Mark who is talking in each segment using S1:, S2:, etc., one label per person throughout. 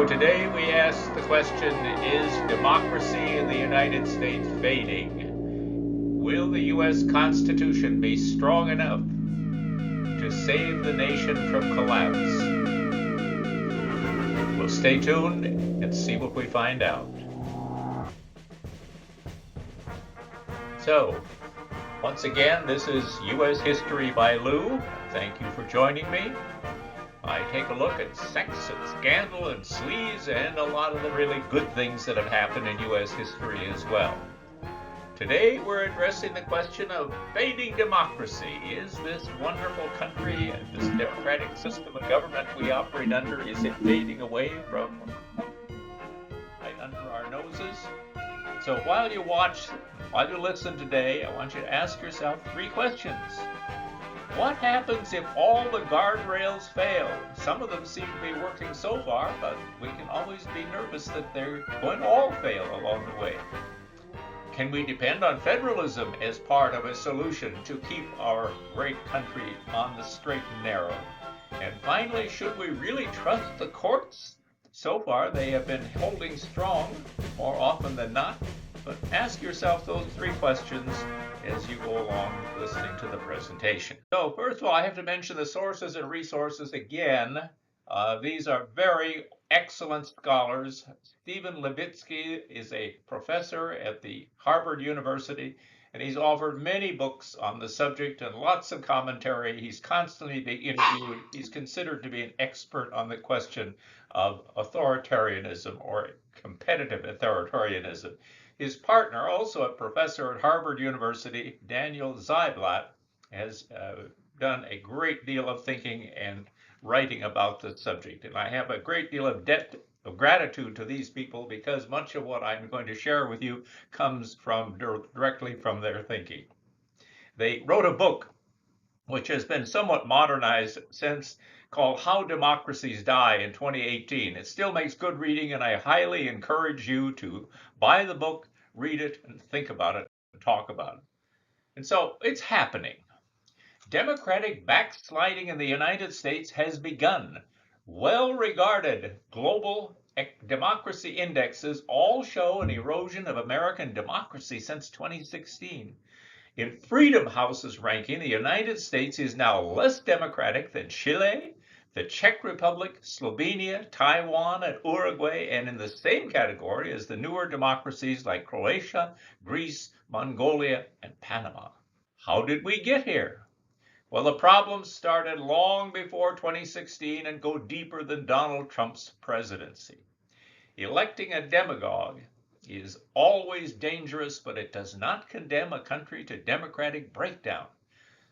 S1: So today we ask the question, is democracy in the United States fading? Will the U.S. Constitution be strong enough to save the nation from collapse? Well, stay tuned and see what we find out. So, once again, this is U.S. History by Lou. Thank you for joining me. I take a look at sex and scandal and sleaze and a lot of the really good things that have happened in U.S. history as well. Today we're addressing the question of fading democracy. Is this wonderful country and this democratic system of government we operate under, is it fading away from right under our noses? So while you listen today, I want you to ask yourself 3 questions. What happens if all the guardrails fail? Some of them seem to be working so far, but we can always be nervous that they're going to all fail along the way. Can we depend on federalism as part of a solution to keep our great country on the straight and narrow? And finally, should we really trust the courts? So far, they have been holding strong more often than not. But ask yourself those 3 questions as you go along listening to the presentation. So first of all, I have to mention the sources and resources again. These are very excellent scholars. Stephen Levitsky is a professor at the Harvard University, and he's authored many books on the subject and lots of commentary. He's constantly being interviewed. He's considered to be an expert on the question of authoritarianism or competitive authoritarianism. His partner, also a professor at Harvard University, Daniel Ziblatt, has done a great deal of thinking and writing about the subject. And I have a great deal of debt of gratitude to these people because much of what I'm going to share with you comes directly from their thinking. They wrote a book which has been somewhat modernized since, called How Democracies Die in 2018. It still makes good reading, and I highly encourage you to buy the book, read it, and think about it, and talk about it. And so it's happening. Democratic backsliding in the United States has begun. Well-regarded global democracy indexes all show an erosion of American democracy since 2016. In Freedom House's ranking, the United States is now less democratic than Chile, the Czech Republic, Slovenia, Taiwan, and Uruguay, and in the same category as the newer democracies like Croatia, Greece, Mongolia, and Panama. How did we get here? Well, the problems started long before 2016 and go deeper than Donald Trump's presidency. Electing a demagogue is always dangerous, but it does not condemn a country to democratic breakdown.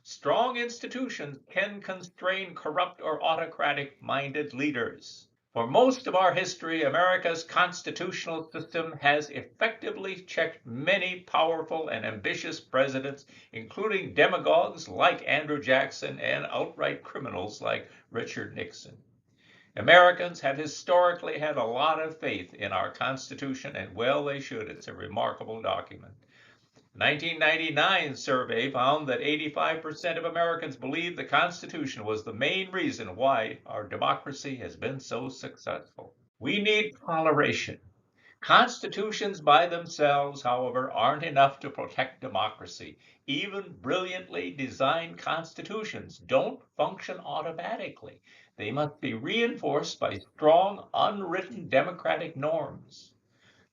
S1: Strong institutions can constrain corrupt or autocratic-minded leaders. For most of our history, America's constitutional system has effectively checked many powerful and ambitious presidents, including demagogues like Andrew Jackson and outright criminals like Richard Nixon. Americans have historically had a lot of faith in our Constitution, and well, they should. It's a remarkable document. The 1999 survey found that 85% of Americans believe the Constitution was the main reason why our democracy has been so successful. We need toleration. Constitutions by themselves, however, aren't enough to protect democracy. Even brilliantly designed constitutions don't function automatically. They must be reinforced by strong, unwritten democratic norms.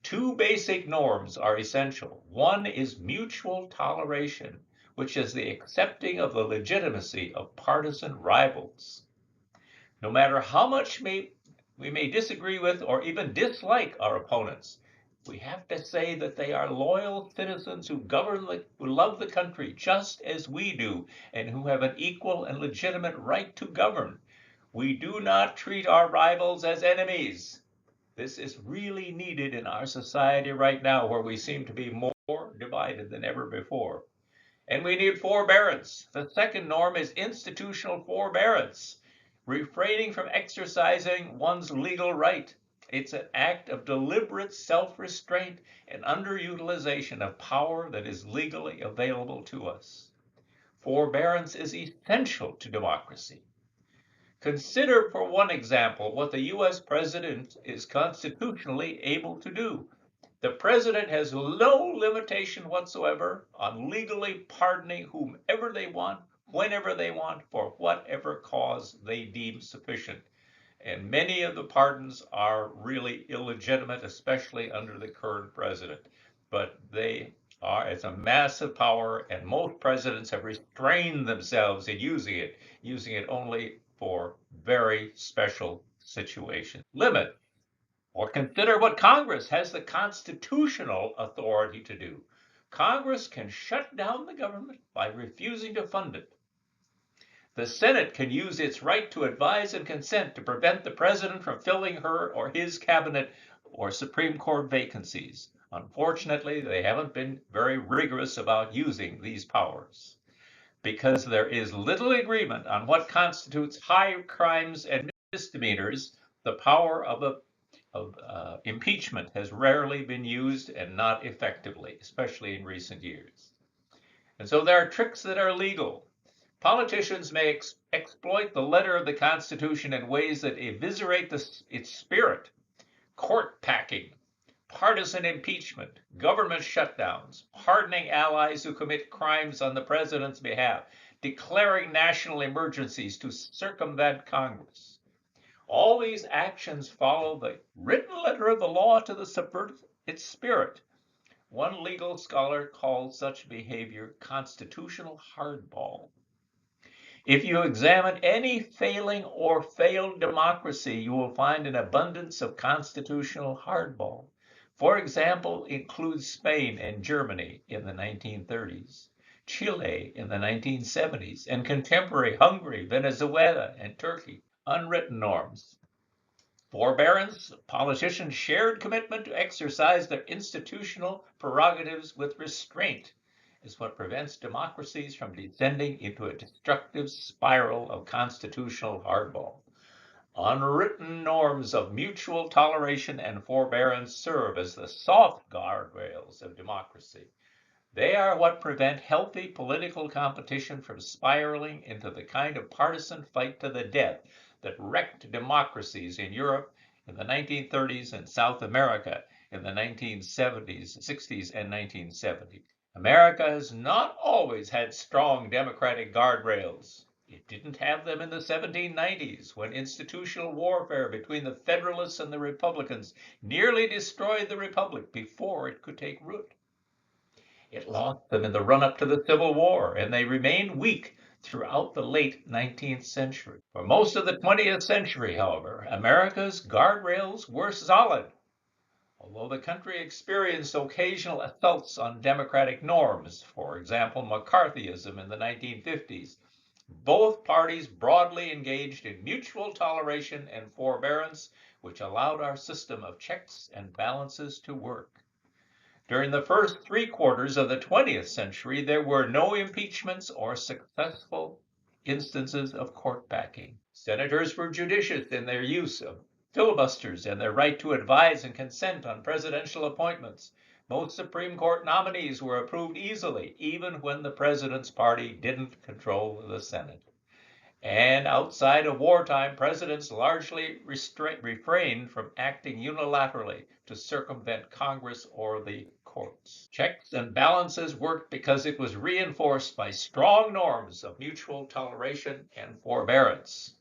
S1: 2 basic norms are essential. One is mutual toleration, which is the accepting of the legitimacy of partisan rivals. No matter how much we may disagree with or even dislike our opponents, we have to say that they are loyal citizens who love the country just as we do, and who have an equal and legitimate right to govern. We do not treat our rivals as enemies. This is really needed in our society right now, where we seem to be more divided than ever before. And we need forbearance. The second norm is institutional forbearance, refraining from exercising one's legal right. It's an act of deliberate self-restraint and underutilization of power that is legally available to us. Forbearance is essential to democracy. Consider, for one example, what the U.S. president is constitutionally able to do. The president has no limitation whatsoever on legally pardoning whomever they want, whenever they want, for whatever cause they deem sufficient. And many of the pardons are really illegitimate, especially under the current president. But it's a massive power, and most presidents have restrained themselves in using it only for very special situations. Limit or consider what Congress has the constitutional authority to do. Congress can shut down the government by refusing to fund it. The Senate can use its right to advise and consent to prevent the president from filling her or his cabinet or Supreme Court vacancies. Unfortunately, they haven't been very rigorous about using these powers because there is little agreement on what constitutes high crimes and misdemeanors. The power of impeachment has rarely been used and not effectively, especially in recent years. And so there are tricks that are legal. Politicians may exploit the letter of the Constitution in ways that eviscerate its spirit. Court packing, partisan impeachment, government shutdowns, pardoning allies who commit crimes on the president's behalf, declaring national emergencies to circumvent Congress. All these actions follow the written letter of the law to subvert its spirit. One legal scholar calls such behavior constitutional hardball. If you examine any failing or failed democracy, you will find an abundance of constitutional hardball. For example, includes Spain and Germany in the 1930s, Chile in the 1970s, and contemporary Hungary, Venezuela, and Turkey. Unwritten norms. Forbearance, politicians' shared commitment to exercise their institutional prerogatives with restraint is what prevents democracies from descending into a destructive spiral of constitutional hardball. Unwritten norms of mutual toleration and forbearance serve as the soft guardrails of democracy. They are what prevent healthy political competition from spiraling into the kind of partisan fight to the death that wrecked democracies in Europe in the 1930s and South America in the 1970s, 60s, and 1970s. America has not always had strong democratic guardrails. It didn't have them in the 1790s, when institutional warfare between the Federalists and the Republicans nearly destroyed the Republic before it could take root. It lost them in the run-up to the Civil War, and they remained weak throughout the late 19th century. For most of the 20th century, however, America's guardrails were solid. Although the country experienced occasional assaults on democratic norms, for example, McCarthyism in the 1950s, both parties broadly engaged in mutual toleration and forbearance, which allowed our system of checks and balances to work. During the first 3/4 of the 20th century, there were no impeachments or successful instances of court packing. Senators were judicious in their use of filibusters and their right to advise and consent on presidential appointments. Most Supreme Court nominees were approved easily, even when the president's party didn't control the Senate. And outside of wartime, presidents largely refrained from acting unilaterally to circumvent Congress or the courts. Checks and balances worked because it was reinforced by strong norms of mutual toleration and forbearance.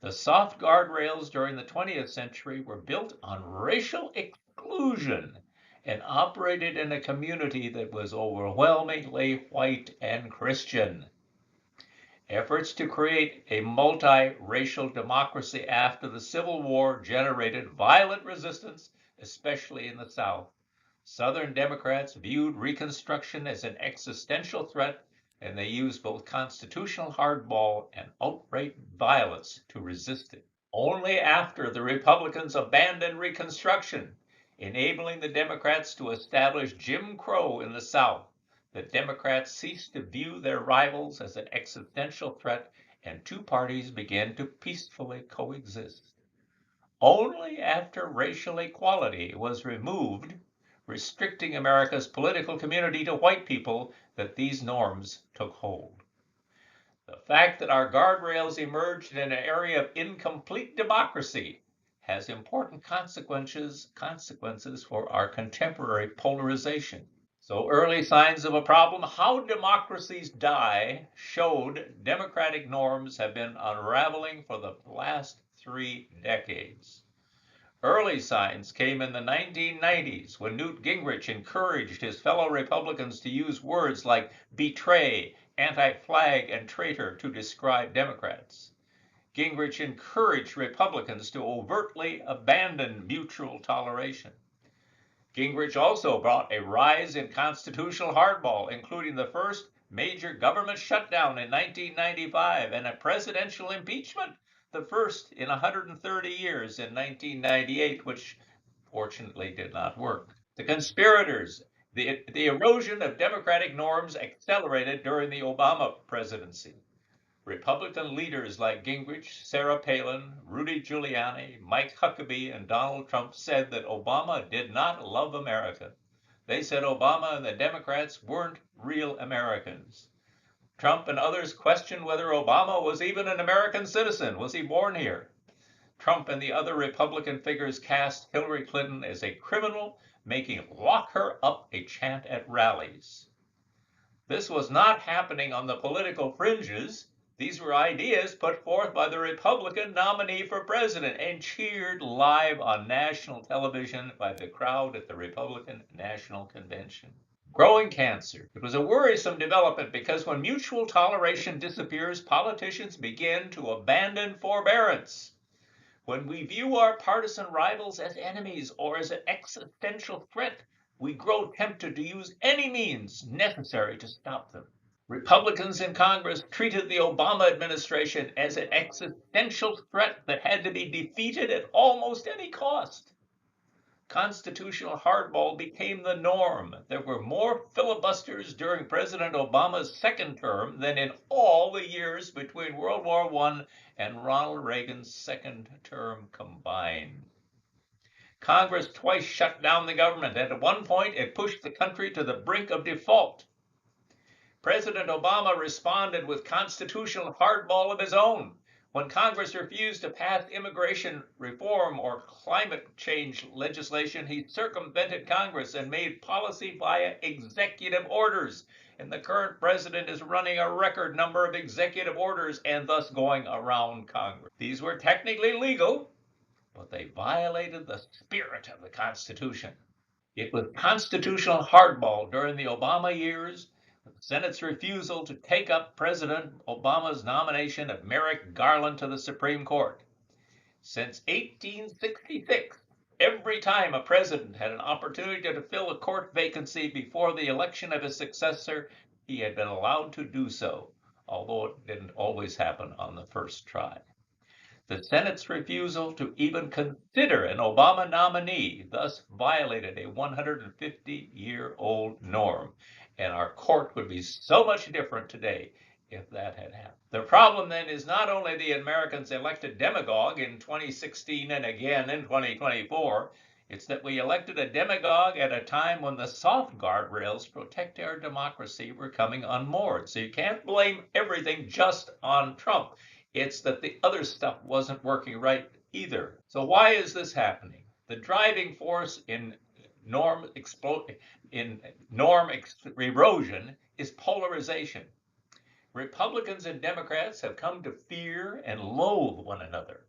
S1: The soft guardrails during the 20th century were built on racial exclusion and operated in a community that was overwhelmingly white and Christian. Efforts to create a multi-racial democracy after the Civil War generated violent resistance, especially in the South. Southern Democrats viewed Reconstruction as an existential threat, and they used both constitutional hardball and outright violence to resist it. Only after the Republicans abandoned Reconstruction, enabling the Democrats to establish Jim Crow in the South, the Democrats ceased to view their rivals as an existential threat, and two parties began to peacefully coexist. Only after racial equality was removed, restricting America's political community to white people, that these norms took hold. The fact that our guardrails emerged in an area of incomplete democracy has important consequences for our contemporary polarization. So early signs of a problem, how democracies die, showed democratic norms have been unraveling for the last 3 decades. Early signs came in the 1990s when Newt Gingrich encouraged his fellow Republicans to use words like betray, anti-flag, and traitor to describe Democrats. Gingrich encouraged Republicans to overtly abandon mutual toleration. Gingrich also brought a rise in constitutional hardball, including the first major government shutdown in 1995 and a presidential impeachment, the first in 130 years in 1998, which fortunately did not work. The conspirators, the erosion of democratic norms accelerated during the Obama presidency. Republican leaders like Gingrich, Sarah Palin, Rudy Giuliani, Mike Huckabee, and Donald Trump said that Obama did not love America. They said Obama and the Democrats weren't real Americans. Trump and others questioned whether Obama was even an American citizen. Was he born here? Trump and the other Republican figures cast Hillary Clinton as a criminal, making "lock her up" a chant at rallies. This was not happening on the political fringes. These were ideas put forth by the Republican nominee for president and cheered live on national television by the crowd at the Republican National Convention. Growing cancer. It was a worrisome development because when mutual toleration disappears, politicians begin to abandon forbearance. When we view our partisan rivals as enemies or as an existential threat, we grow tempted to use any means necessary to stop them. Republicans in Congress treated the Obama administration as an existential threat that had to be defeated at almost any cost. Constitutional hardball became the norm. There were more filibusters during President Obama's second term than in all the years between World War I and Ronald Reagan's second term combined. Congress twice shut down the government, and at one point it pushed the country to the brink of default. President Obama responded with constitutional hardball of his own. When Congress refused to pass immigration reform or climate change legislation, he circumvented Congress and made policy via executive orders. And the current president is running a record number of executive orders and thus going around Congress. These were technically legal, but they violated the spirit of the Constitution. It was constitutional hardball during the Obama years, the Senate's refusal to take up President Obama's nomination of Merrick Garland to the Supreme Court. Since 1866, every time a president had an opportunity to fill a court vacancy before the election of his successor, he had been allowed to do so, although it didn't always happen on the first try. The Senate's refusal to even consider an Obama nominee thus violated a 150-year-old norm, and our court would be so much different today if that had happened. The problem then is not only the Americans elected demagogue in 2016 and again in 2024, it's that we elected a demagogue at a time when the soft guardrails protect our democracy were coming unmoored. So you can't blame everything just on Trump. It's that the other stuff wasn't working right either. So why is this happening? The driving force in norm erosion is polarization. Republicans and Democrats have come to fear and loathe one another.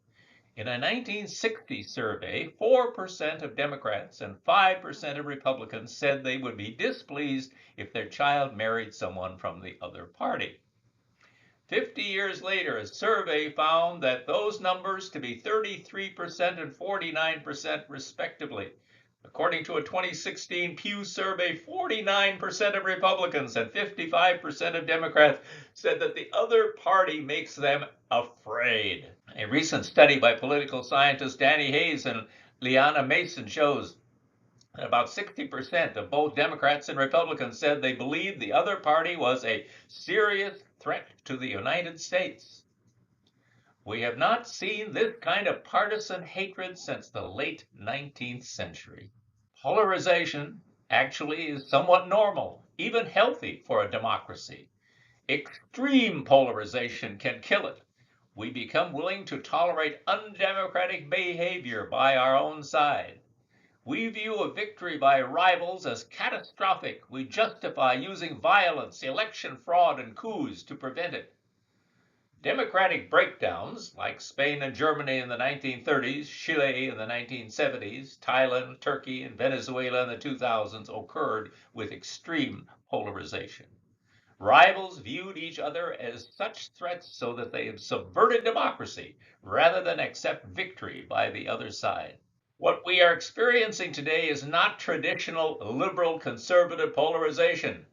S1: In a 1960 survey, 4% of Democrats and 5% of Republicans said they would be displeased if their child married someone from the other party. 50 years later, a survey found that those numbers to be 33% and 49% respectively. According to a 2016 Pew survey, 49% of Republicans and 55% of Democrats said that the other party makes them afraid. A recent study by political scientists Danny Hayes and Liana Mason shows that about 60% of both Democrats and Republicans said they believed the other party was a serious threat to the United States. We have not seen this kind of partisan hatred since the late 19th century. Polarization actually is somewhat normal, even healthy for a democracy. Extreme polarization can kill it. We become willing to tolerate undemocratic behavior by our own side. We view a victory by rivals as catastrophic. We justify using violence, election fraud, and coups to prevent it. Democratic breakdowns, like Spain and Germany in the 1930s, Chile in the 1970s, Thailand, Turkey, and Venezuela in the 2000s, occurred with extreme polarization. Rivals viewed each other as such threats so that they subverted democracy rather than accept victory by the other side. What we are experiencing today is not traditional liberal conservative polarization.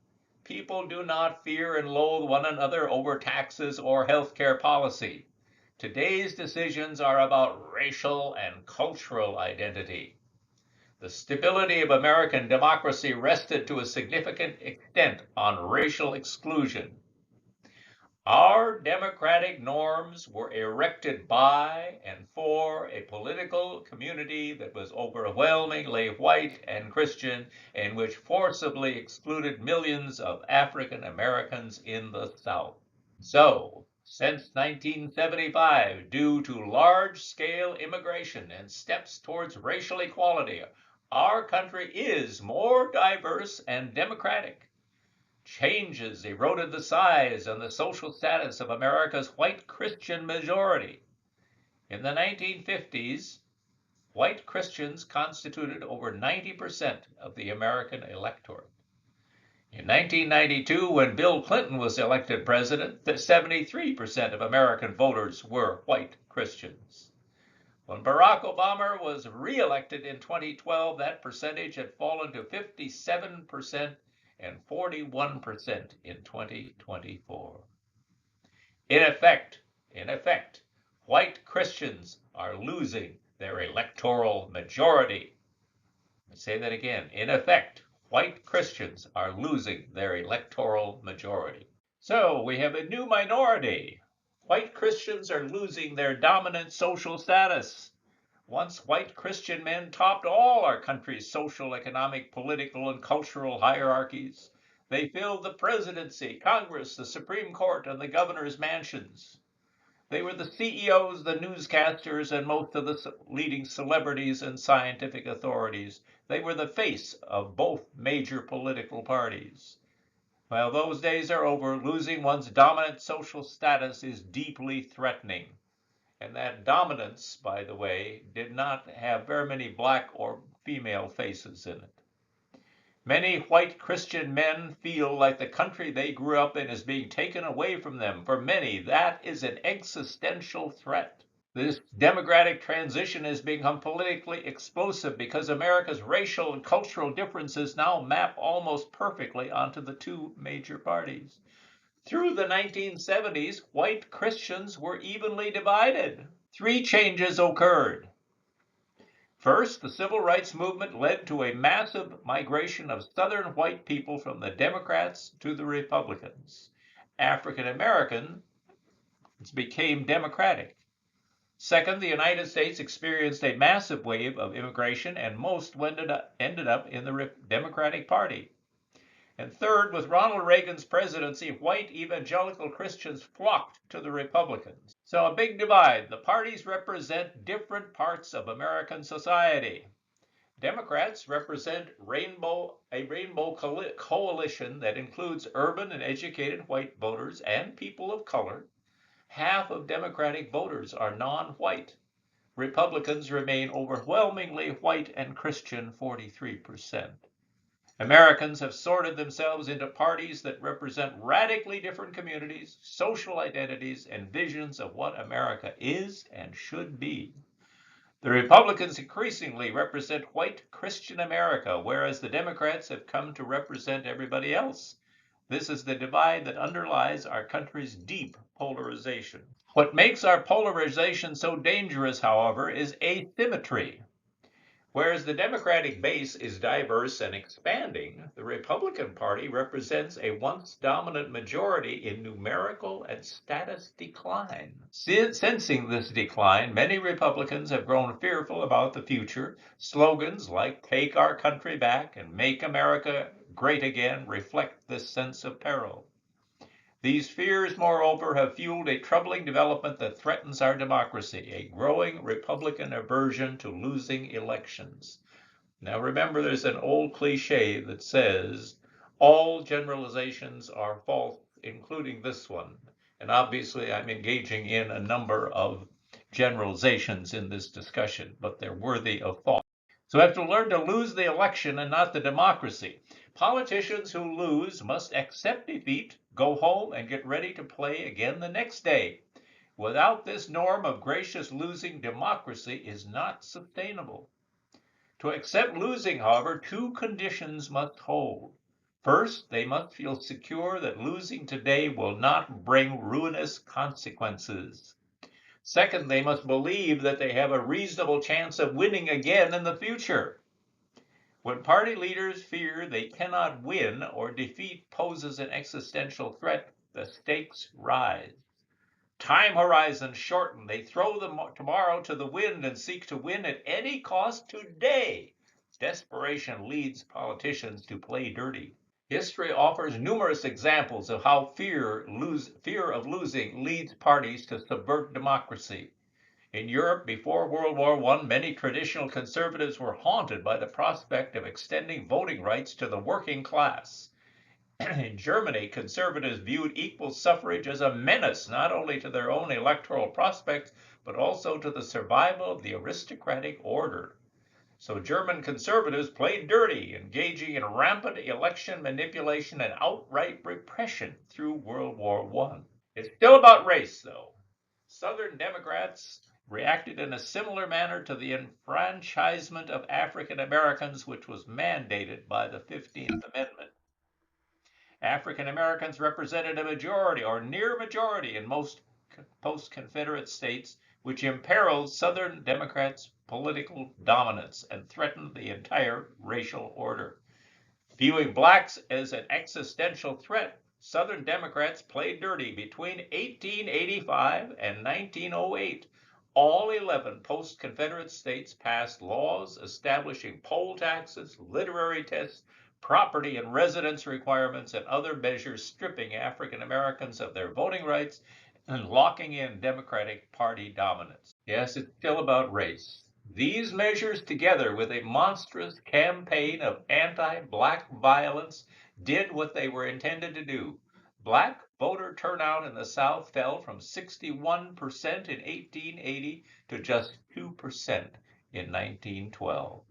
S1: People do not fear and loathe one another over taxes or healthcare policy. Today's decisions are about racial and cultural identity. The stability of American democracy rested to a significant extent on racial exclusion. Our democratic norms were erected by and for a political community that was overwhelmingly white and Christian, and which forcibly excluded millions of African Americans in the South. So, since 1975, due to large-scale immigration and steps towards racial equality, our country is more diverse and democratic. Changes eroded the size and the social status of America's white Christian majority. In the 1950s, white Christians constituted over 90% of the American electorate. In 1992, when Bill Clinton was elected president, 73% of American voters were white Christians. When Barack Obama was re-elected in 2012, that percentage had fallen to 57% and 41% in 2024. In effect, white Christians are losing their electoral majority. I say that again. In effect, white Christians are losing their electoral majority. So we have a new minority. White Christians are losing their dominant social status. Once white Christian men topped all our country's social, economic, political, and cultural hierarchies. They filled the presidency, Congress, the Supreme Court, and the governor's mansions. They were the CEOs, the newscasters, and most of the leading celebrities and scientific authorities. They were the face of both major political parties. While those days are over, losing one's dominant social status is deeply threatening. And that dominance, by the way, did not have very many black or female faces in it. Many white Christian men feel like the country they grew up in is being taken away from them. For many, that is an existential threat. This democratic transition has become politically explosive because America's racial and cultural differences now map almost perfectly onto the two major parties. Through the 1970s, white Christians were evenly divided. Three changes occurred. First, the civil rights movement led to a massive migration of Southern white people from the Democrats to the Republicans. African Americans became Democratic. Second, the United States experienced a massive wave of immigration, and most ended up in the Democratic Party. And third, with Ronald Reagan's presidency, white evangelical Christians flocked to the Republicans. So a big divide. The parties represent different parts of American society. Democrats represent a rainbow coalition that includes urban and educated white voters and people of color. Half of Democratic voters are non-white. Republicans remain overwhelmingly white and Christian, 43%. Americans have sorted themselves into parties that represent radically different communities, social identities, and visions of what America is and should be. The Republicans increasingly represent white Christian America, whereas the Democrats have come to represent everybody else. This is the divide that underlies our country's deep polarization. What makes our polarization so dangerous, however, is asymmetry. Whereas the Democratic base is diverse and expanding, the Republican Party represents a once dominant majority in numerical and status decline. Sensing this decline, many Republicans have grown fearful about the future. Slogans like "Take Our Country Back" and "Make America Great Again" reflect this sense of peril. These fears, moreover, have fueled a troubling development that threatens our democracy, a growing Republican aversion to losing elections. Now remember, there's an old cliche that says all generalizations are false, including this one. And obviously, I'm engaging in a number of generalizations in this discussion, but they're worthy of thought. So we have to learn to lose the election and not the democracy. Politicians who lose must accept defeat, go home, and get ready to play again the next day. Without this norm of gracious losing, democracy is not sustainable. To accept losing, however, two conditions must hold. First, they must feel secure that losing today will not bring ruinous consequences. Second, they must believe that they have a reasonable chance of winning again in the future. When party leaders fear they cannot win or defeat poses an existential threat, the stakes rise. Time horizons shorten. They throw tomorrow to the wind and seek to win at any cost today. Desperation leads politicians to play dirty. History offers numerous examples of how fear of losing leads parties to subvert democracy. In Europe before World War I, many traditional conservatives were haunted by the prospect of extending voting rights to the working class. In Germany, conservatives viewed equal suffrage as a menace not only to their own electoral prospects, but also to the survival of the aristocratic order. So German conservatives played dirty, engaging in rampant election manipulation and outright repression through World War I. It's still about race, though. Southern Democrats reacted in a similar manner to the enfranchisement of African Americans, which was mandated by the 15th Amendment. African Americans represented a majority or near majority in most post-Confederate states, which imperiled Southern Democrats' political dominance and threatened the entire racial order. Viewing blacks as an existential threat, Southern Democrats played dirty between 1885 and 1908. All 11 post-Confederate states passed laws establishing poll taxes, literary tests, property and residence requirements, and other measures stripping African Americans of their voting rights and locking in Democratic Party dominance. Yes, it's still about race. These measures, together with a monstrous campaign of anti-black violence, did what they were intended to do. Black voter turnout in the South fell from 61% in 1880 to just 2% in 1912.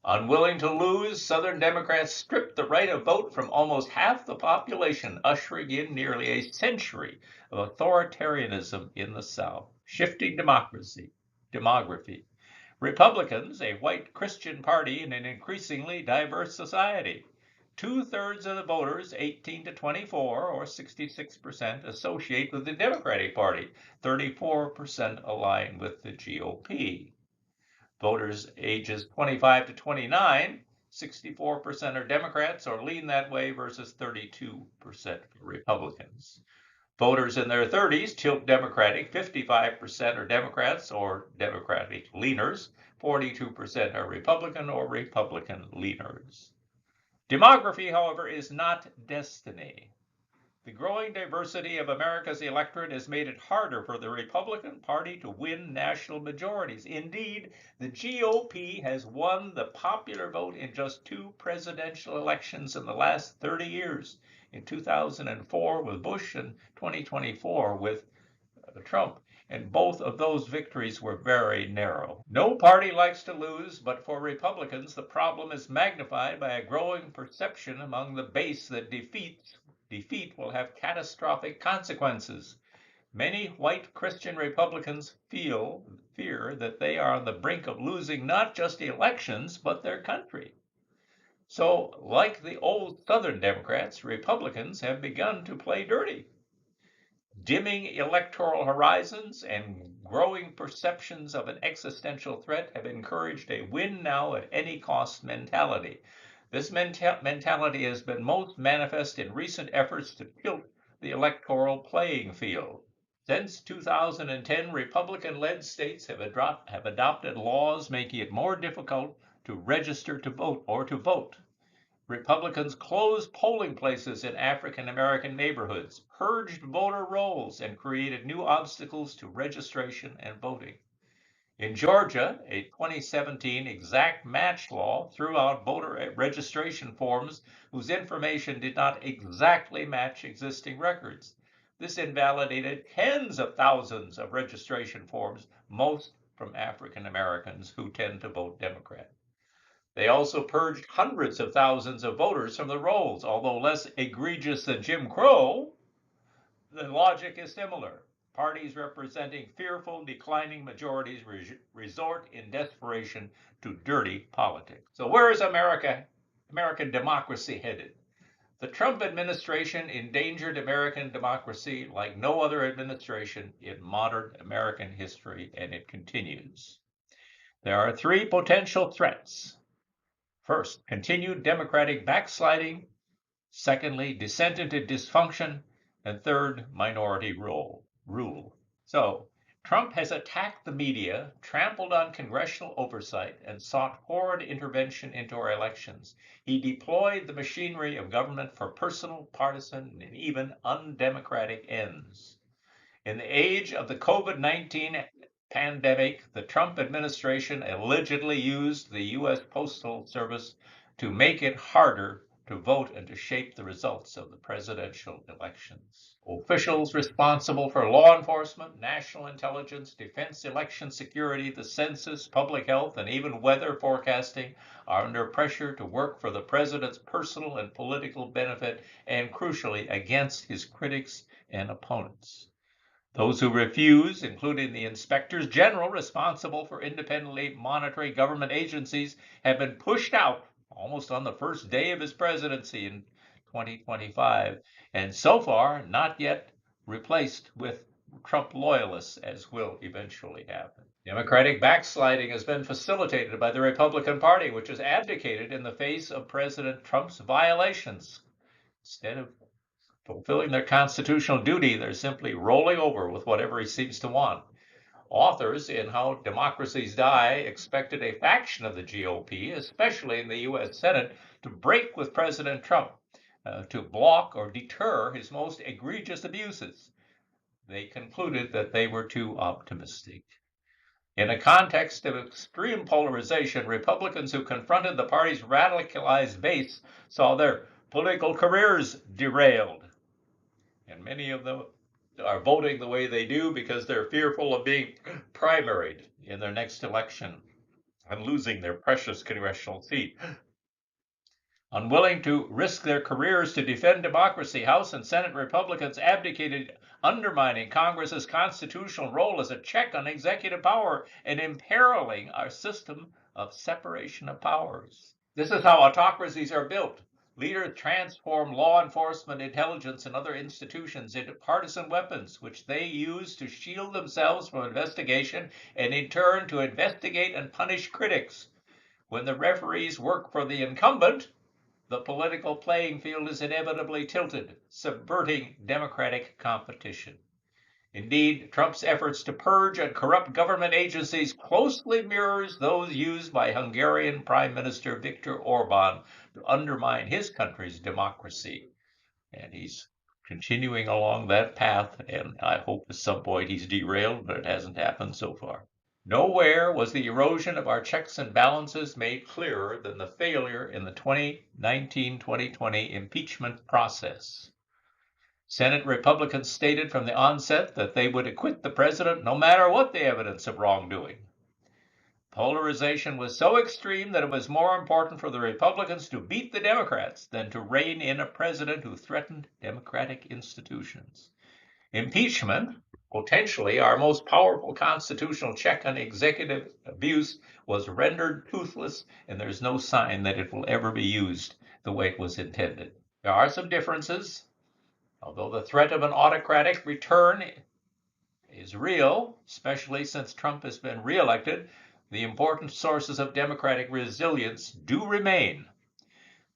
S1: Unwilling to lose, Southern Democrats stripped the right of vote from almost half the population, ushering in nearly a century of authoritarianism in the South, shifting demography. Republicans, a white Christian party in an increasingly diverse society. Two-thirds of the voters, 18 to 24, or 66%, associate with the Democratic Party. 34% align with the GOP. Voters ages 25 to 29, 64% are Democrats or lean that way versus 32% for Republicans. Voters in their 30s tilt Democratic, 55% are Democrats or Democratic leaners, 42% are Republican or Republican leaners. Demography, however, is not destiny. The growing diversity of America's electorate has made it harder for the Republican Party to win national majorities. Indeed, the GOP has won the popular vote in just two presidential elections in the last 30 years, in 2004 with Bush and 2024 with Trump. And both of those victories were very narrow. No party likes to lose, but for Republicans, the problem is magnified by a growing perception among the base that defeat will have catastrophic consequences. Many white Christian Republicans fear that they are on the brink of losing not just elections, but their country. So, like the old Southern Democrats, Republicans have begun to play dirty. Dimming electoral horizons and growing perceptions of an existential threat have encouraged a win now at any cost mentality. This mentality has been most manifest in recent efforts to tilt the electoral playing field. Since 2010, Republican-led states have adopted laws making it more difficult to register to vote or to vote. Republicans closed polling places in African American neighborhoods, purged voter rolls, and created new obstacles to registration and voting. In Georgia, a 2017 exact match law threw out voter registration forms whose information did not exactly match existing records. This invalidated tens of thousands of registration forms, most from African Americans who tend to vote Democrat. They also purged hundreds of thousands of voters from the rolls. Although less egregious than Jim Crow, the logic is similar. Parties representing fearful declining majorities resort in desperation to dirty politics. So where is American democracy headed? The Trump administration endangered American democracy like no other administration in modern American history, and it continues. There are three potential threats. First, continued Democratic backsliding. Secondly, descent into dysfunction. And third, minority rule. So, Trump has attacked the media, trampled on congressional oversight, and sought foreign intervention into our elections. He deployed the machinery of government for personal, partisan, and even undemocratic ends. In the age of the COVID-19 pandemic, the Trump administration allegedly used the U.S. Postal Service to make it harder to vote and to shape the results of the presidential elections. Officials responsible for law enforcement, national intelligence, defense, election security, the census, public health, and even weather forecasting are under pressure to work for the president's personal and political benefit, and crucially, against his critics and opponents. Those who refuse, including the inspectors general responsible for independently monitoring government agencies, have been pushed out almost on the first day of his presidency in 2025, and so far not yet replaced with Trump loyalists, as will eventually happen. Democratic backsliding has been facilitated by the Republican Party, which has abdicated in the face of President Trump's violations. Instead of fulfilling their constitutional duty, they're simply rolling over with whatever he seems to want. Authors in How Democracies Die expected a faction of the GOP, especially in the U.S. Senate, to break with President Trump, to block or deter his most egregious abuses. They concluded that they were too optimistic. In a context of extreme polarization, Republicans who confronted the party's radicalized base saw their political careers derailed. And many of them are voting the way they do because they're fearful of being primaried in their next election and losing their precious congressional seat. Unwilling to risk their careers to defend democracy, House and Senate Republicans abdicated, undermining Congress's constitutional role as a check on executive power and imperiling our system of separation of powers. This is how autocracies are built. Leaders transform law enforcement, intelligence, and other institutions into partisan weapons, which they use to shield themselves from investigation and in turn to investigate and punish critics. When the referees work for the incumbent, the political playing field is inevitably tilted, subverting democratic competition. Indeed, Trump's efforts to purge and corrupt government agencies closely mirrors those used by Hungarian Prime Minister Viktor Orban to undermine his country's democracy. And he's continuing along that path, and I hope at some point he's derailed, but it hasn't happened so far. Nowhere was the erosion of our checks and balances made clearer than the failure in the 2019-2020 impeachment process. Senate Republicans stated from the onset that they would acquit the president no matter what the evidence of wrongdoing. Polarization was so extreme that it was more important for the Republicans to beat the Democrats than to rein in a president who threatened democratic institutions. Impeachment, potentially our most powerful constitutional check on executive abuse, was rendered toothless, and there's no sign that it will ever be used the way it was intended. There are some differences. Although the threat of an autocratic return is real, especially since Trump has been reelected, the important sources of democratic resilience do remain.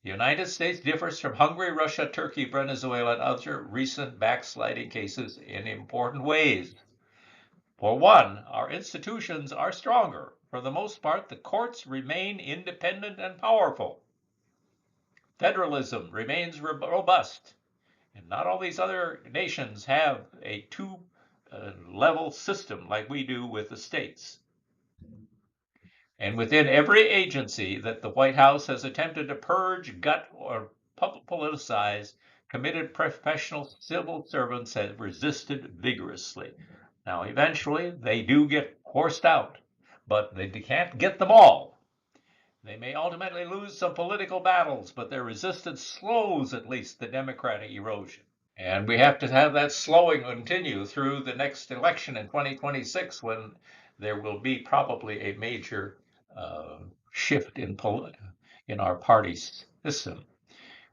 S1: The United States differs from Hungary, Russia, Turkey, Venezuela, and other recent backsliding cases in important ways. For one, our institutions are stronger. For the most part, the courts remain independent and powerful. Federalism remains robust, and not all these other nations have a two-level system like we do with the states. And within every agency that the White House has attempted to purge, gut, or politicize, committed professional civil servants have resisted vigorously. Now, eventually, they do get forced out, but they can't get them all. They may ultimately lose some political battles, but their resistance slows at least the democratic erosion. And we have to have that slowing continue through the next election in 2026, when there will be probably a major shift in our party system.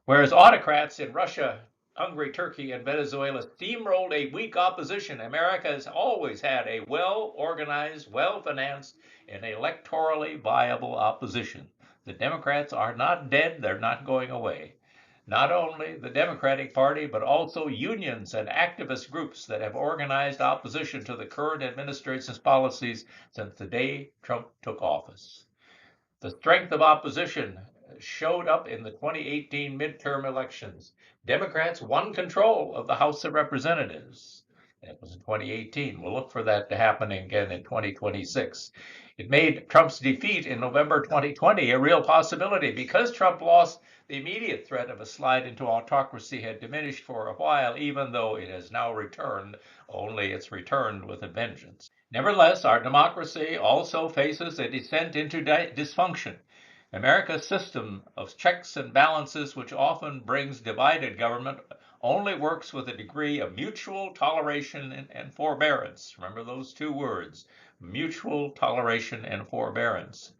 S1: Whereas autocrats in Russia, Hungary, Turkey, and Venezuela steamrolled a weak opposition, America has always had a well-organized, well-financed, and electorally viable opposition. The Democrats are not dead, they're not going away. Not only the Democratic Party, but also unions and activist groups that have organized opposition to the current administration's policies since the day Trump took office. The strength of opposition showed up in the 2018 midterm elections. Democrats won control of the House of Representatives. That was in 2018. We'll look for that to happen again in 2026. It made Trump's defeat in November 2020 a real possibility because Trump lost. The immediate threat of a slide into autocracy had diminished for a while, even though it has now returned, only it's returned with a vengeance. Nevertheless, our democracy also faces a descent into dysfunction. America's system of checks and balances, which often brings divided government, only works with a degree of mutual toleration and forbearance. Remember those two words, mutual toleration and forbearance.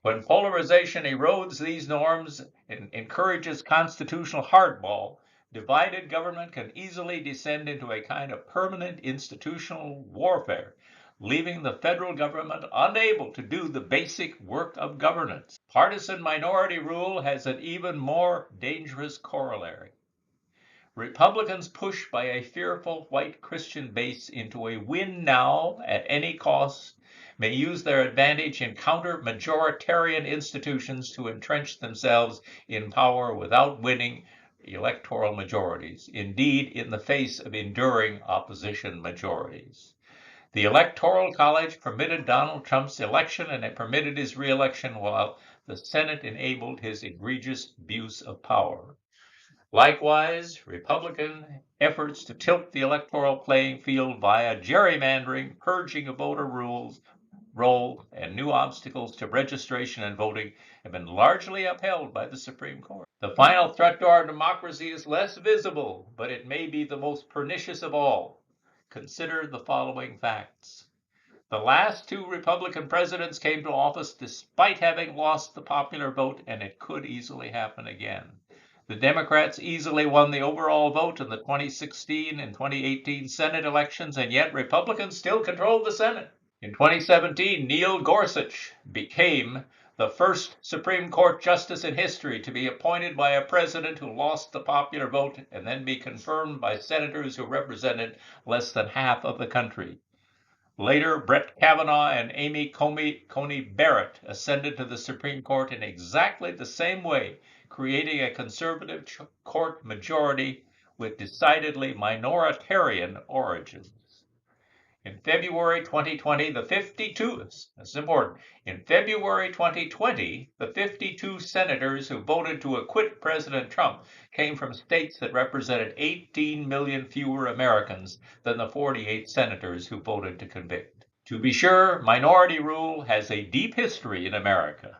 S1: When polarization erodes these norms and encourages constitutional hardball, divided government can easily descend into a kind of permanent institutional warfare, leaving the federal government unable to do the basic work of governance. Partisan minority rule has an even more dangerous corollary. Republicans pushed by a fearful white Christian base into a win now at any cost may use their advantage in counter-majoritarian institutions to entrench themselves in power without winning electoral majorities, indeed in the face of enduring opposition majorities. The Electoral College permitted Donald Trump's election and it permitted his reelection, while the Senate enabled his egregious abuse of power. Likewise, Republican efforts to tilt the electoral playing field via gerrymandering, purging of voter roll, and new obstacles to registration and voting have been largely upheld by the Supreme Court. The final threat to our democracy is less visible, but it may be the most pernicious of all. Consider the following facts. The last two Republican presidents came to office despite having lost the popular vote, and it could easily happen again. The Democrats easily won the overall vote in the 2016 and 2018 Senate elections, and yet Republicans still controlled the Senate. In 2017, Neil Gorsuch became the first Supreme Court justice in history to be appointed by a president who lost the popular vote and then be confirmed by senators who represented less than half of the country. Later, Brett Kavanaugh and Amy Coney Barrett ascended to the Supreme Court in exactly the same way, creating a conservative court majority with decidedly minoritarian origins. In February 2020, the 52, that's important, in February 2020, the 52 senators who voted to acquit President Trump came from states that represented 18 million fewer Americans than the 48 senators who voted to convict. To be sure, minority rule has a deep history in America.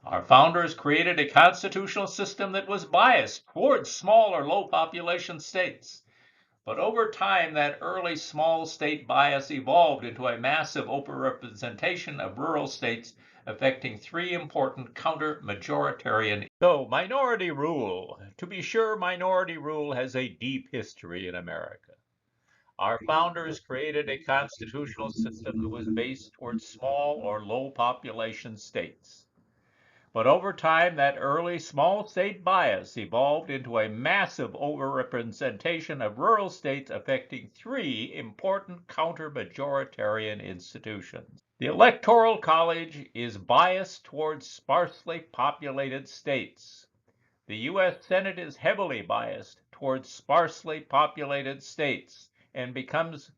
S1: Our founders created a constitutional system that was biased towards small or low population states. But over time, that early small state bias evolved into a massive overrepresentation of rural states, affecting three important counter-majoritarian. So, minority rule. To be sure, minority rule has a deep history in America. Our founders created a constitutional system that was based towards small or low population states. But over time, that early small state bias evolved into a massive overrepresentation of rural states, affecting three important counter-majoritarian institutions. The Electoral College is biased towards sparsely populated states. The U.S. Senate is heavily biased towards sparsely populated states, and because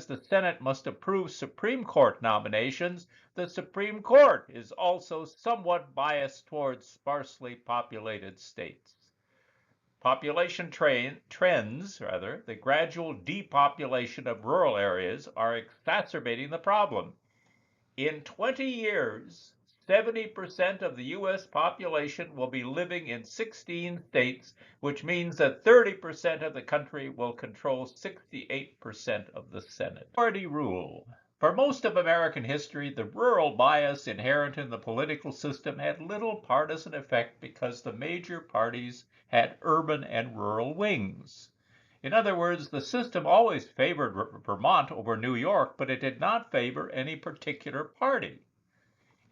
S1: the Senate must approve Supreme Court nominations, the Supreme Court is also somewhat biased towards sparsely populated states. Population trends, the gradual depopulation of rural areas are exacerbating the problem. In 20 years, 70% of the U.S. population will be living in 16 states, which means that 30% of the country will control 68% of the Senate. Majority rule. For most of American history, the rural bias inherent in the political system had little partisan effect because the major parties had urban and rural wings. In other words, the system always favored Vermont over New York, but it did not favor any particular party.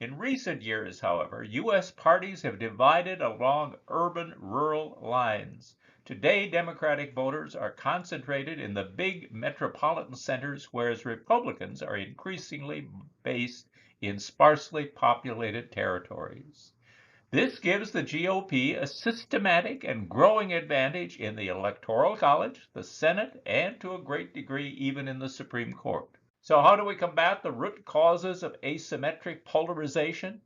S1: In recent years, however, U.S. parties have divided along urban-rural lines. Today, Democratic voters are concentrated in the big metropolitan centers, whereas Republicans are increasingly based in sparsely populated territories. This gives the GOP a systematic and growing advantage in the Electoral College, the Senate, and to a great degree even in the Supreme Court. So how do we combat the root causes of asymmetric polarization?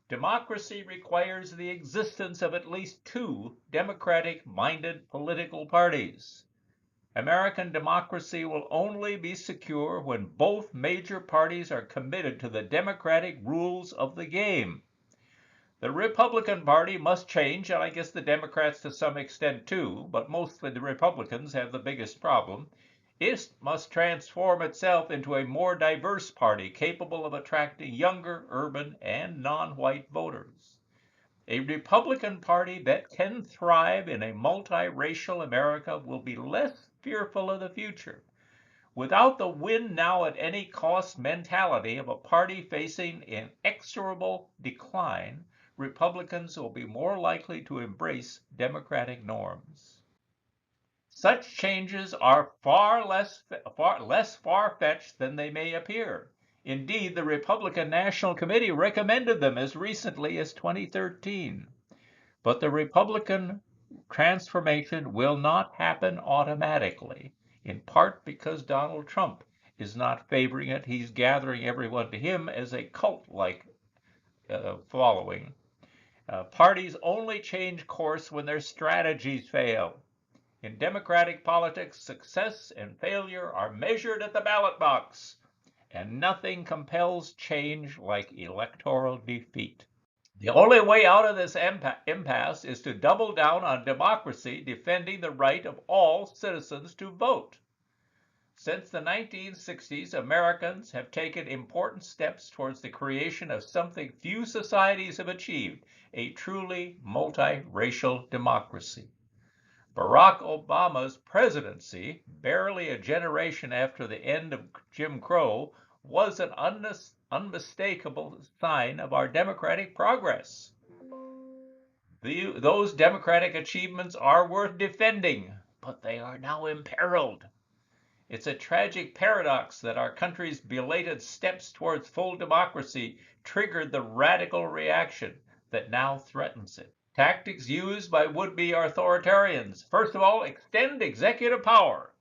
S1: Democracy requires the existence of at least two democratic-minded political parties. American democracy will only be secure when both major parties are committed to the democratic rules of the game. The Republican Party must change, and I guess the Democrats to some extent too, but mostly the Republicans have the biggest problem. It must transform itself into a more diverse party capable of attracting younger, urban, and non-white voters. A Republican Party that can thrive in a multiracial America will be less fearful of the future. Without the win now at any cost mentality of a party facing inexorable decline, Republicans will be more likely to embrace democratic norms. Such changes are far less far-fetched than they may appear. Indeed, the Republican National Committee recommended them as recently as 2013. But the Republican transformation will not happen automatically, in part because Donald Trump is not favoring it. He's gathering everyone to him as a cult-like following. Parties only change course when their strategies fail. In democratic politics, success and failure are measured at the ballot box, and nothing compels change like electoral defeat. The only way out of this impasse is to double down on democracy, defending the right of all citizens to vote. Since the 1960s, Americans have taken important steps towards the creation of something few societies have achieved, a truly multiracial democracy. Barack Obama's presidency, barely a generation after the end of Jim Crow, was an unmistakable sign of our democratic progress. Those democratic achievements are worth defending, but they are now imperiled. It's a tragic paradox that our country's belated steps towards full democracy triggered the radical reaction that now threatens it. Tactics used by would-be authoritarians. First of all, extend executive power.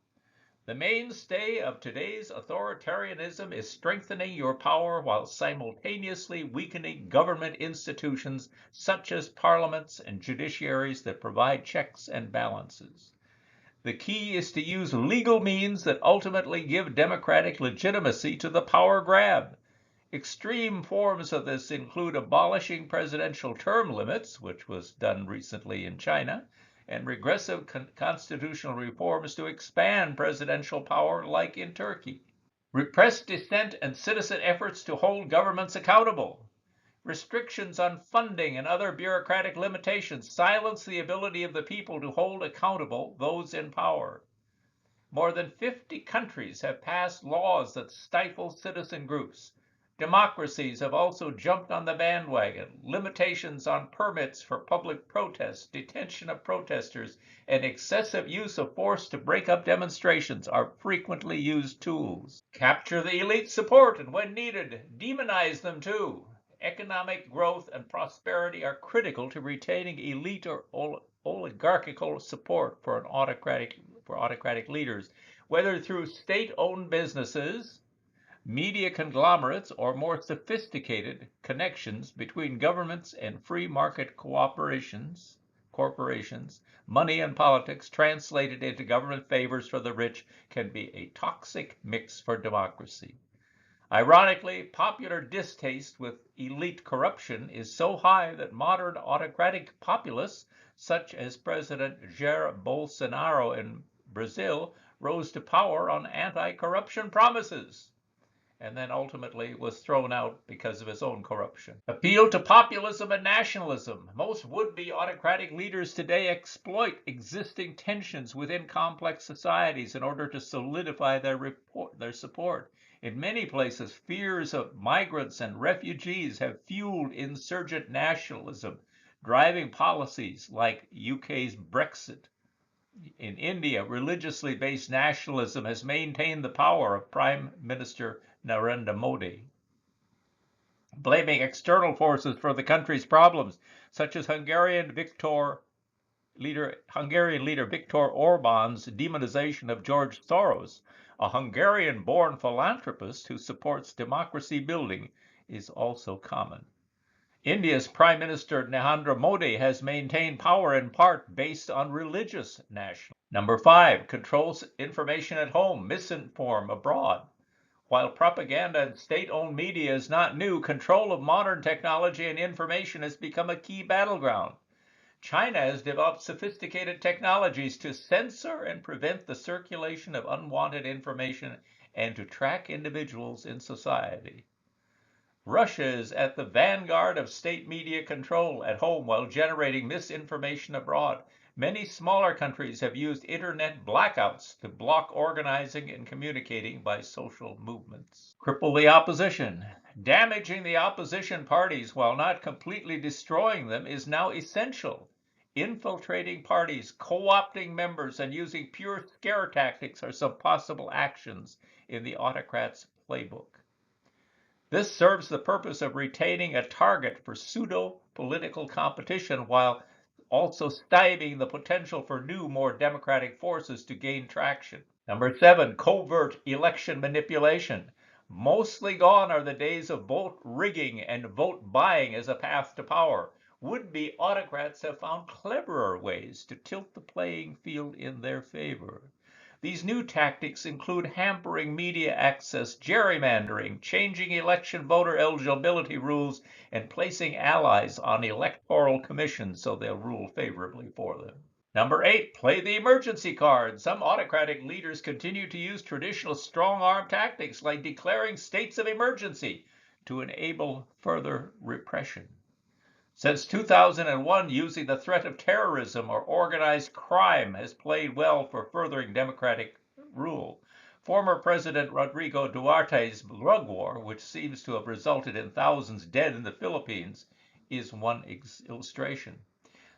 S1: The mainstay of today's authoritarianism is strengthening your power while simultaneously weakening government institutions such as parliaments and judiciaries that provide checks and balances. The key is to use legal means that ultimately give democratic legitimacy to the power grab. Extreme forms of this include abolishing presidential term limits, which was done recently in China, and regressive constitutional reforms to expand presidential power, like in Turkey. Repressed dissent and citizen efforts to hold governments accountable. Restrictions on funding and other bureaucratic limitations silence the ability of the people to hold accountable those in power. More than 50 countries have passed laws that stifle citizen groups. Democracies have also jumped on the bandwagon. Limitations on permits for public protests, detention of protesters, and excessive use of force to break up demonstrations are frequently used tools. Capture the elite support, and when needed, demonize them too. economic growth and prosperity are critical to retaining elite or oligarchical support for autocratic leaders, whether through state-owned businesses, media conglomerates, or more sophisticated connections between governments and free market corporations. Money and politics translated into government favors for the rich can be a toxic mix for democracy. Ironically, popular distaste with elite corruption is so high that modern autocratic populists, such as President Jair Bolsonaro in Brazil, rose to power on anti-corruption promises, and then ultimately was thrown out because of his own corruption. Appeal to populism and nationalism. Most would-be autocratic leaders today exploit existing tensions within complex societies in order to solidify their support. In many places, fears of migrants and refugees have fueled insurgent nationalism, driving policies like UK's Brexit. In India, religiously based nationalism has maintained the power of Prime Minister Narendra Modi. Blaming external forces for the country's problems, such as Hungarian leader Viktor Orban's demonization of George Soros, a Hungarian-born philanthropist who supports democracy building, is also common. India's Prime Minister Narendra Modi has maintained power in part based on religious nationalism. Number 5, controls information at home, misinform abroad. While propaganda and state-owned media is not new, control of modern technology and information has become a key battleground. China has developed sophisticated technologies to censor and prevent the circulation of unwanted information and to track individuals in society. Russia is at the vanguard of state media control at home while generating misinformation abroad. Many smaller countries have used internet blackouts to block organizing and communicating by social movements. Cripple the opposition. Damaging the opposition parties while not completely destroying them is now essential. Infiltrating parties, co-opting members, and using pure scare tactics are some possible actions in the autocrat's playbook. This serves the purpose of retaining a target for pseudo-political competition while also stymieing the potential for new, more democratic forces to gain traction. Number 7, covert election manipulation. Mostly gone are the days of vote rigging and vote buying as a path to power. Would-be autocrats have found cleverer ways to tilt the playing field in their favor. These new tactics include hampering media access, gerrymandering, changing election voter eligibility rules, and placing allies on electoral commissions so they'll rule favorably for them. Number 8, play the emergency card. Some autocratic leaders continue to use traditional strong-arm tactics like declaring states of emergency to enable further repression. Since 2001, using the threat of terrorism or organized crime has played well for furthering democratic rule. Former President Rodrigo Duterte's drug war, which seems to have resulted in thousands dead in the Philippines, is one illustration.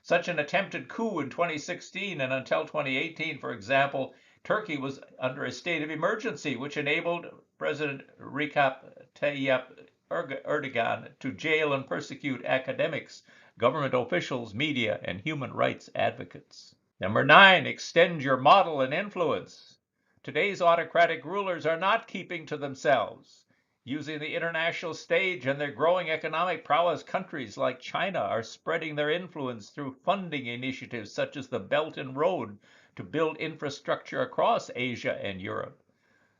S1: Such an attempted coup in 2016 and until 2018, for example, Turkey was under a state of emergency, which enabled President Recep Tayyip Erdogan to jail and persecute academics, government officials, media, and human rights advocates. Number 9, extend your model and influence. Today's autocratic rulers are not keeping to themselves. Using the international stage and their growing economic prowess, countries like China are spreading their influence through funding initiatives such as the Belt and Road to build infrastructure across Asia and Europe.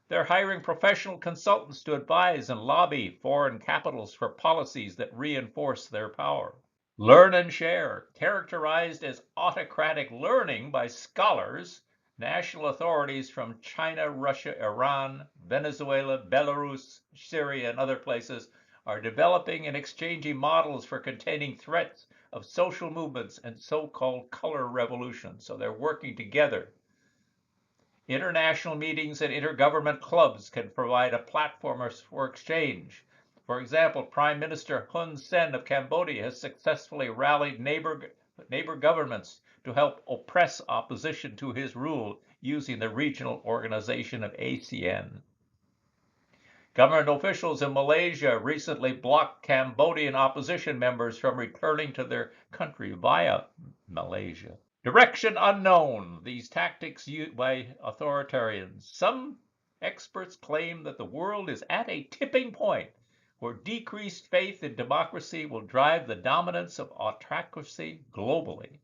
S1: They're hiring professional consultants to advise and lobby foreign capitals for policies that reinforce their power. Learn and share. Characterized as autocratic learning by scholars, national authorities from China, Russia, Iran, Venezuela, Belarus, Syria, and other places are developing and exchanging models for containing threats of social movements and so-called color revolutions. So they're working together. International meetings and intergovernment clubs can provide a platform for exchange. For example, Prime Minister Hun Sen of Cambodia has successfully rallied neighbor governments to help oppress opposition to his rule using the regional organization of ASEAN. Government officials in Malaysia recently blocked Cambodian opposition members from returning to their country via Malaysia. Direction unknown. These tactics used by authoritarians. Some experts claim that the world is at a tipping point where decreased faith in democracy will drive the dominance of autocracy globally.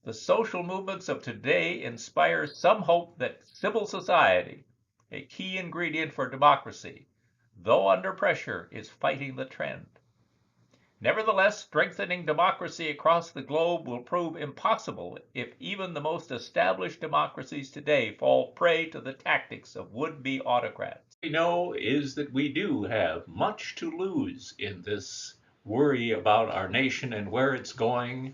S1: The social movements of today inspire some hope that civil society, a key ingredient for democracy, though under pressure, is fighting the trend. Nevertheless, strengthening democracy across the globe will prove impossible if even the most established democracies today fall prey to the tactics of would-be autocrats. What we know is that we do have much to lose in this worry about our nation and where it's going.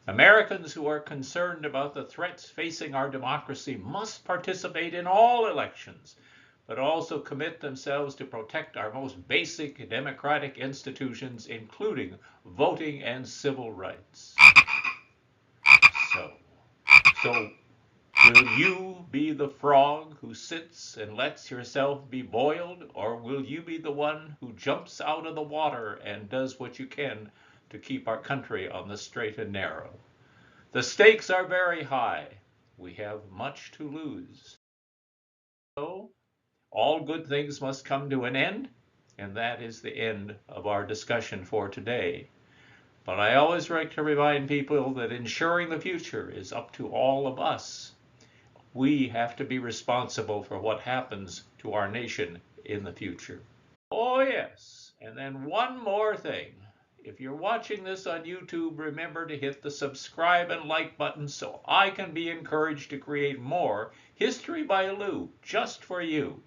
S1: Americans who are concerned about the threats facing our democracy must participate in all elections, but also commit themselves to protect our most basic democratic institutions, including voting and civil rights. So will you be the frog who sits and lets yourself be boiled, or will you be the one who jumps out of the water and does what you can to keep our country on the straight and narrow? The stakes are very high. We have much to lose. So, all good things must come to an end, and that is the end of our discussion for today. But I always like to remind people that ensuring the future is up to all of us. We have to be responsible for what happens to our nation in the future. Oh, yes. And then one more thing. If you're watching this on YouTube, remember to hit the subscribe and like button so I can be encouraged to create more History by Lou just for you.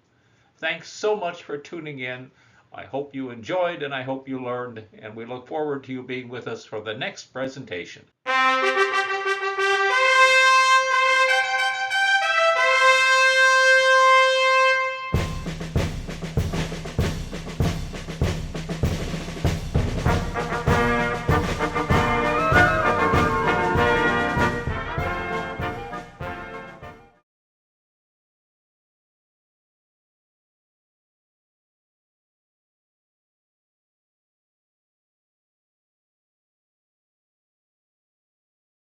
S1: Thanks so much for tuning in. I hope you enjoyed and I hope you learned, and we look forward to you being with us for the next presentation.